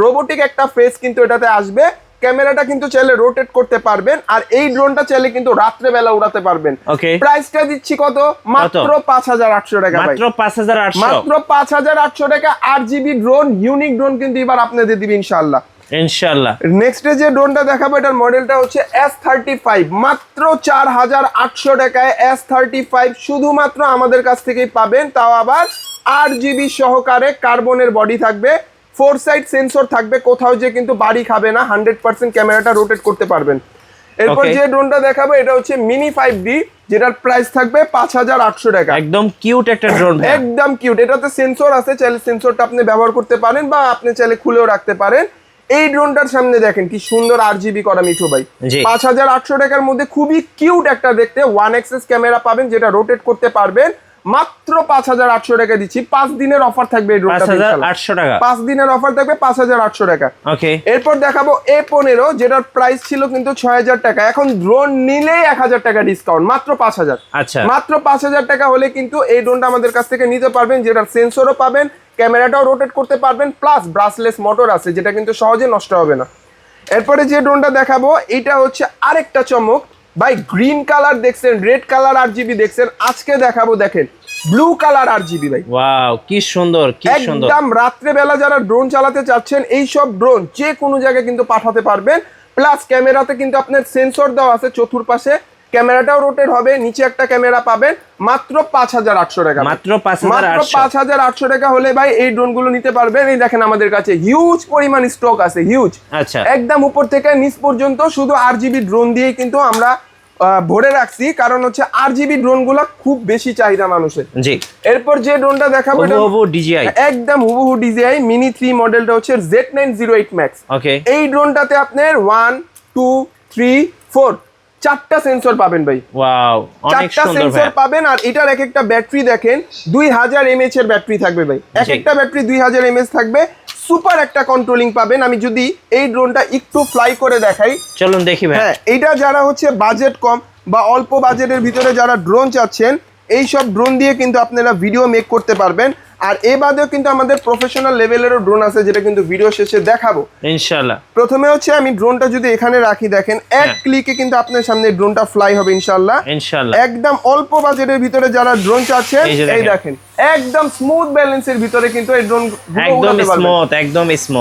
Robotic একটা face কিন্তু এটাতে আসবে। ক্যামেরাটা কিন্তু চাইলে রোটেট করতে পারবেন, আর এই ড্রোনটা চাইলে কিন্তু রাত্রে বেলা উড়াতে পারবেন। ওকে, প্রাইসটা দিচ্ছি কত? মাত্র 5800 টাকা ভাই, মাত্র 5800, মাত্র 5800 টাকা। 8GB ড্রোন, ইউনিক ড্রোন কিন্তু এবার আপনাদের দিবি ইনশাআল্লাহ। ইনশাআল্লাহ। নেক্সট যে ড্রোনটা দেখাবো এটার মডেলটা হচ্ছে S35, মাত্র 4800 টাকায় S35 শুধুমাত্র আমাদের কাছ থেকেই পাবেন, তাও আবার 8GB সহকারে কার্বনের বডি থাকবে, 4 সাইড সেন্সর থাকবে, কোথাও যে কিন্তু বাড়ি খাবে না, 100% ক্যামেরাটা রোটেট করতে পারবেন। এরপর যে ড্রোনটা দেখাবো এটা হচ্ছে মিনি 5D, যেটার প্রাইস থাকবে 5800 টাকা। একদম কিউট একটা ড্রোন, একদম কিউট। এটাতে সেন্সর আছে, চাইলে সেন্সরটা আপনি ব্যবহার করতে পারেন বা আপনি চাইলে খুলেও রাখতে পারেন। এই ড্রোনটার সামনে দেখেন কি সুন্দর RGB করা মিঠু ভাই। 5800 টাকার মধ্যে খুবই কিউট একটা দেখতে 1XS ক্যামেরা পাবেন, যেটা রোটেট করতে পারবেন। মাত্র 5800 টাকা দিচ্ছি। 5 দিনের অফার থাকবে এই ড্রোনটা, 5800 টাকা। 5 দিনের অফার থাকবে 5800 টাকা। ওকে, এরপর দেখাবো A15, যেটার প্রাইস ছিল কিন্তু 6000 টাকা, এখন ড্রোন নিলেই 1000 টাকা ডিসকাউন্ট, মাত্র 5000। আচ্ছা, মাত্র 5000 টাকা হলে কিন্তু এই ড্রোনটা আমাদের কাছ থেকে নিতে পারবেন, যেটার সেন্সরও পাবেন, ক্যামেরাটাও রোটেট করতে পারবেন, প্লাস ব্রাসলেস মোটর আছে, যেটা কিন্তু সহজে নষ্ট হবে না। এরপরে যে ড্রোনটা দেখাবো এটা হচ্ছে আরেকটা চমক ভাই। গ্রিন কালার দেখছেন, রেড কালার RGB দেখছেন, আজকে দেখাবো দেখেন ব্লু কালার RGB ভাই। ওয়াও, কি সুন্দর, কি সুন্দর। একদম রাত্রে বেলা যারা ড্রোন চালাতে চাচ্ছেন এই সব ড্রোন যে কোনো জায়গায় কিন্তু পাঠাতে পারবেন। প্লাস ক্যামেরাতে কিন্তু আপনার সেন্সর দেওয়া আছে চতুর্পাশে, ক্যামেরাটাও রোটেট হবে, নিচে একটা ক্যামেরা পাবেন। মাত্র 5800 টাকা, মাত্র 5800 টাকা হলে ভাই এই ড্রোনগুলো নিতে পারবেন। এই দেখেন আমাদের কাছে হিউজ পরিমাণ স্টক আছে, হিউজ। আচ্ছা, একদম উপর থেকে নিচ পর্যন্ত শুধু RGB ড্রোন দিয়েই কিন্তু আমরা ভরে রাখছি, কারণ হচ্ছে RGB ড্রোনগুলো খুব বেশি চাহিদা মানুষের। জি। এরপর যে ড্রোনটা দেখাবো এটা হুবহু DJI, একদম হুবহু DJI মিনি 3 মডেলটা হচ্ছে Z908 Max। ওকে, এই ড্রোনটাতে আপনার 1 2 3 4 চারটা সেন্সর পাবেন ভাই। ওয়াও, অনেক চারটা সুন্দর সেন্সর ভাই। পাবেন, আর এটার এক একটা ব্যাটারি দেখেন 2000 mAh এর ব্যাটারি থাকবে ভাই, এক একটা ব্যাটারি 2000 mAh থাকবে। সুপার একটা কন্ট্রোলিং পাবেন। আমি যদি এই ড্রোনটা একটু ফ্লাই করে দেখাই, চলুন দেখি ভাই। হ্যাঁ, এইটা যারা হচ্ছে বাজেট কম বা অল্প বাজেটের ভিতরে যারা ড্রোন চাচ্ছেন, এই সব ড্রোন দিয়ে কিন্তু আপনারা ভিডিও মেক করতে পারবেন। আর এ বাদেও কিন্তু আমাদের প্রফেশনাল লেভেলেরও ড্রোন আছে, যেটা কিন্তু ভিডিও শেষে দেখাবো ইনশাআল্লাহ। প্রথমে হচ্ছে আমি ড্রোনটা যদি এখানে রাখি, দেখেন এক ক্লিকে কিন্তু আপনার সামনে ড্রোনটা ফ্লাই হবে ইনশাআল্লাহ। ইনশাআল্লাহ। একদম অল্প বাজেটের ভিতরে যারা ড্রোন চাচ্ছেন, এই দেখেন একদম স্মুথ ব্যালেন্সের ভিতরে কিন্তু এই ড্রোন একদম স্মুথ, একদম স্মুথ।